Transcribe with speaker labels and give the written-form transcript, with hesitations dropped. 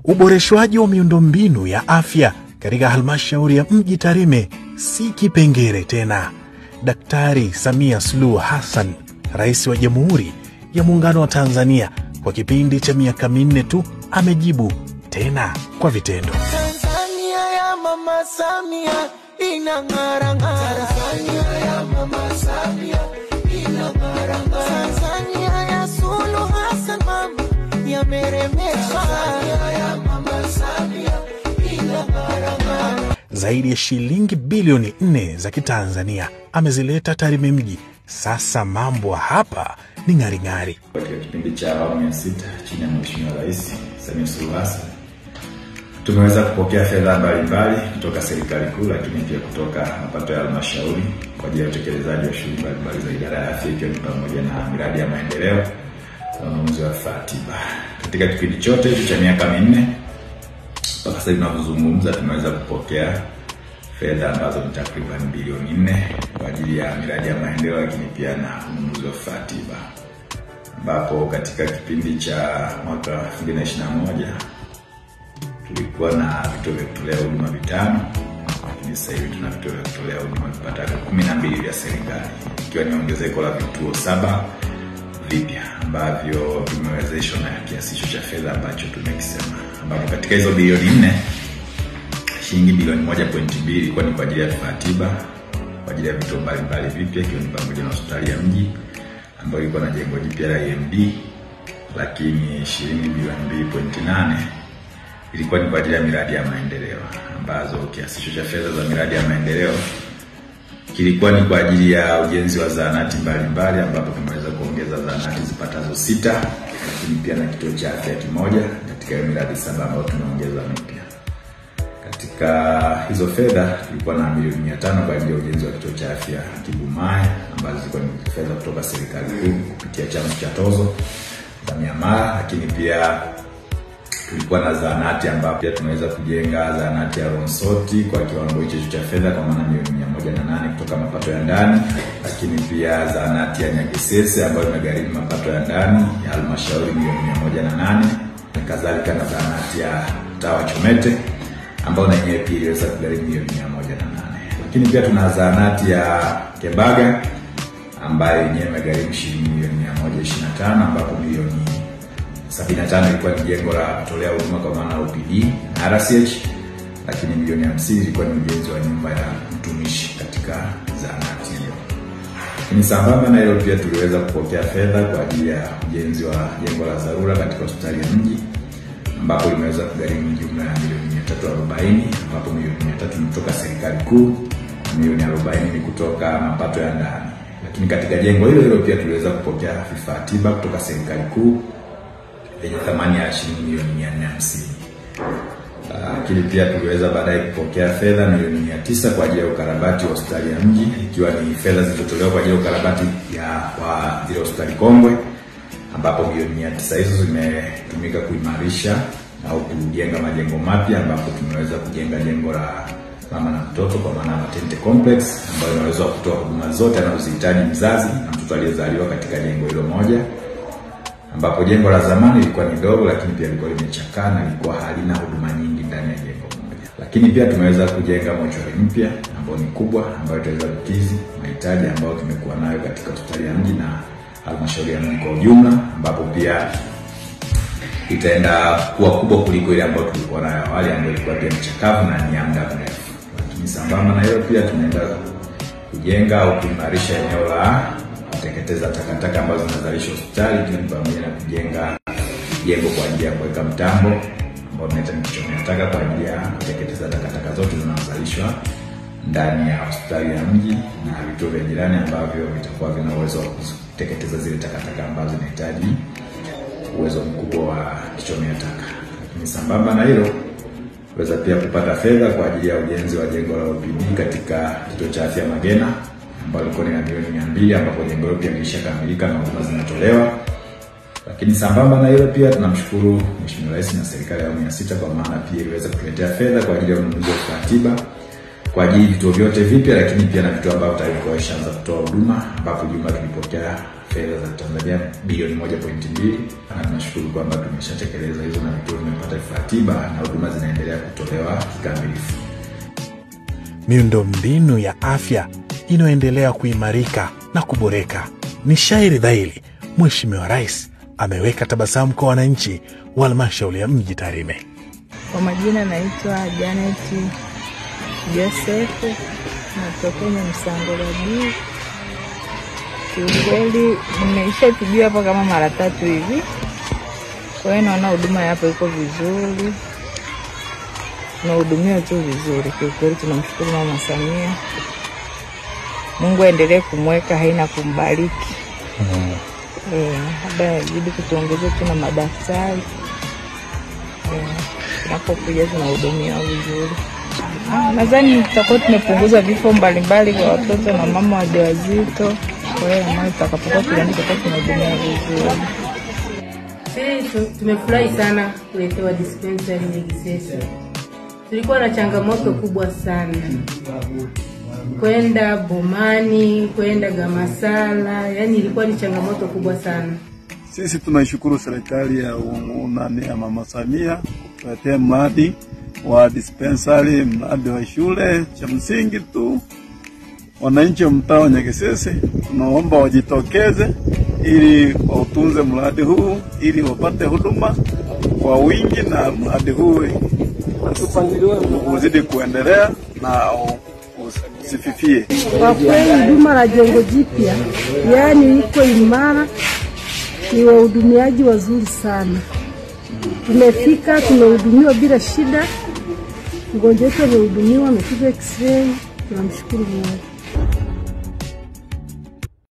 Speaker 1: Uboreshwaji wa miundombinu ya afya katika halmashauri ya mji Tarime si kipengele tena. Daktari Samia Suluhu Hassan, Rais wa Jamhuri ya Muungano wa Tanzania, kwa kipindi cha miaka 4 tu amejibu tena kwa vitendo.
Speaker 2: Tanzania ya Mama Samia inang'ara ng'ara. Tanzania ya Mama Samia inang'ara ng'ara. Tanzania ya Suluhu Hassan mama yameremeshwa. Tanzania ya Mama Samia inang'ara ng'ara.
Speaker 1: Zaidi ya shilingi bilioni 4 za Kitanzania amezileta Tarime mji. Sasa mambo hapa ni ng'aring'ari.
Speaker 3: Katika kipindi cha awamu ya 6 chini ya Mheshimiwa Rais Samia Suluhu Hassan, tumeweza kupokea fedha mbalimbali kutoka serikali kuu, lakini pia kutoka mapato ya halmashauri kwa ajili ya utekelezaji wa shughuli mbalimbali za idara ya afya, ikiwa ni pamoja na miradi ya maendeleo na ununuzi wa vifaa tiba. Katika kipindi chote hicho cha miaka 4 mpaka sasa tunazungumza, tumeweza kupokea fedha ambazo ni takriban bilioni 4 kwa ajili ya miradi ya maendeleo, lakini pia na ununuzi wa vifaa tiba, ambapo katika kipindi cha mwaka 2021 tulikuwa na vituo vya kutolea huduma 5, lakini sasa hivi tuna vituo vya kutolea huduma vipatavyo 12 vya serikali, ikiwa ni ongezeko la vituo 7 vipya ambavyo vimewezeshwa na kiasi cha fedha ambacho tumekisema, ambapo katika hizo bilioni 4 shilingi bilioni 1.2 ilikuwa ni kwa ajili ya vifaa tiba kwa ajili ya vituo mbalimbali vipya, ikiwa ni pamoja na hospitali ya mji ambayo ilikuwa na jengo jipya la EMD, lakini shilingi bilioni 2.8 ilikuwa ni kwa ajili ya miradi ya maendeleo, ambazo kiasi cha fedha za miradi ya maendeleo kilikuwa ni kwa ajili ya ujenzi wa zahanati mbalimbali, ambapo tumeweza kuongeza zahanati zipatazo 6, lakini pia na kituo cha afya kimoja katika miradi 7 ambayo tumeongeza mpya. Katika hizo fedha tulikuwa na milioni 500 kwa ajili ya ujenzi wa kituo cha afya Kibumaye, ambazo zilikuwa ni fedha kutoka serikali kuu kupitia chanzo cha tozo za miamala, lakini pia tulikuwa na zahanati ambapo pia tunaweza kujenga zahanati ya Ronsoti kwa kiwango hicho cha fedha kwa maana milioni 108 kutoka mapato ya ndani, lakini pia zahanati ya Nyagesese ambayo imegharimu mapato ya ndani ya halmashauri milioni 108, na kadhalika na zahanati ya Tawa Chomete ambayo na yenyewe pia iliweza kugharimu milioni 108. Lakini pia tuna zahanati ya Kebaga ambayo yenyewe imegharimu shilingi milioni 125, ambapo milioni 75 ilikuwa ni jengo la kutolea huduma kwa maana OPD na RCH, lakini milioni 50 ilikuwa ni ujenzi wa nyumba ya mtumishi katika zahanati hiyo. Lakini sambamba na hilo pia tuliweza kupokea fedha kwa ajili ya ujenzi wa jengo la dharura katika hospitali ya mji, ambapo limeweza kugharimu jumla ya milioni 340, ambapo milioni 300 ni kutoka serikali kuu, milioni 40 ni kutoka mapato ya ndani. Lakini katika jengo hilo pia tuliweza kupokea vifaa tiba kutoka serikali kuu yenye thamani ya shilingi milioni 450. Lakini pia tuliweza baadaye kupokea fedha milioni 900 kwa ajili ya ukarabati wa hospitali ya mji, ikiwa ni fedha zilizotolewa kwa ajili ya ukarabati wa zile hospitali kongwe, ambapo milioni 900 hizo zimetumika kuimarisha au kujenga majengo mapya, ambapo tumeweza kujenga jengo la mama na mtoto kwa maana maternity complex, ambayo inaweza kutoa huduma zote anazohitaji mzazi na mtoto aliyezaliwa katika jengo hilo moja, ambapo jengo la zamani lilikuwa ni dogo, lakini pia lilikuwa limechakaa na lilikuwa halina huduma nyingi ndani ya jengo moja. Lakini pia tumeweza kujenga mochwari mpya ambayo ni kubwa, ambayo itaweza kukidhi mahitaji ambayo tumekuwa nayo katika hospitali ya mji na halmashauri ya mji kwa ujumla, ambapo pia itaenda kuwa kubwa kuliko ile ambayo tulikuwa nayo awali, ambayo ilikuwa pia mchakavu na ni ya muda mrefu. Lakini sambamba na hilo pia tunaenda kujenga au kuimarisha eneo la kuteketeza takataka ambazo zinazalishwa hospitali, pamoja na kujenga jengo kwa ajili ya kuweka mtambo ambao tunaita kichomea taka kwa ajili ya kuteketeza takataka zote zinazozalishwa ndani ya hospitali ya mji na vituo vya jirani, ambavyo vitakuwa vina uwezo wa kuteketeza zile takataka ambazo zinahitaji uwezo mkubwa wa kichomea taka. Lakini sambamba na hilo tuweza pia kupata fedha kwa ajili ya ujenzi wa jengo la OPD katika kituo cha afya Magena, ambapo liko na milioni 200, ambapo jengo hilo pia limeshakamilika na huduma zinatolewa. Lakini sambamba na hilo pia tunamshukuru Mheshimiwa Rais na serikali ya awamu ya 6 kwa maana pia iliweza kutuletea fedha kwa ajili ya ununuzi wa vifaa tiba kwa ajili vituo vyote vipya, lakini pia na vituo ambavyo tayari kwa ishaanza kutoa huduma, ambapo jumla tulipokea fedha za Tanzania bilioni 1.2, na tunashukuru kwamba tumeshatekeleza hizo na vituo vimepata vifaa tiba na huduma zinaendelea kutolewa kikamilifu.
Speaker 1: Miundombinu ya afya inaendelea kuimarika na kuboreka. Ni shairi dhahiri, Mheshimiwa Rais ameweka tabasamu kwa wananchi wa halmashauri ya mji Tarime.
Speaker 4: Kwa majina naitwa Janet Joseph, natokea Msangolaji. Kiukweli nimeshapigiwa hapa kama mara 3 hivi. Kwa hiyo naona huduma hapo iko vizuri. Tunahudumiwa tu vizuri. Kiukweli tunamshukuru Mama Samia. Mungu aendelee kumweka haina kumbariki. Labda inabidi kutuongezea tuna madaktari. Tunapokuja tunahudumiwa vizuri. Nadhani tutakuwa tumepunguza vifo mbalimbali kwa watoto na mama wajawazito. Kwa hiyo mama tutakapokuwa tunahudumiwa vizuri.
Speaker 5: Sisi tumefurahi sana kuletewa dispensary Nyegisesi. Tulikuwa na changamoto kubwa sana. Kwenda Bomani, kwenda Gamasala, yani ilikuwa ni changamoto kubwa sana.
Speaker 6: Sisi tunaishukuru serikali ya Mama Samia kutuletea mradi wa dispensary, mradi wa shule cha msingi tu. Wananchi wa mtaa wa Nyegisesi tunaomba wajitokeze ili wautunze mradi huu ili wapate huduma kwa wingi, na mradi huu uzidi kuendelea na usififie.
Speaker 7: Kwa kweli huduma la jengo jipya yani iko imara, ni wahudumiaji wazuri sana. Tumefika, tumehudumiwa bila shida. Mgonjwa wetu amehudumiwa, amepigwa x-ray. Tunamshukuru Mungu.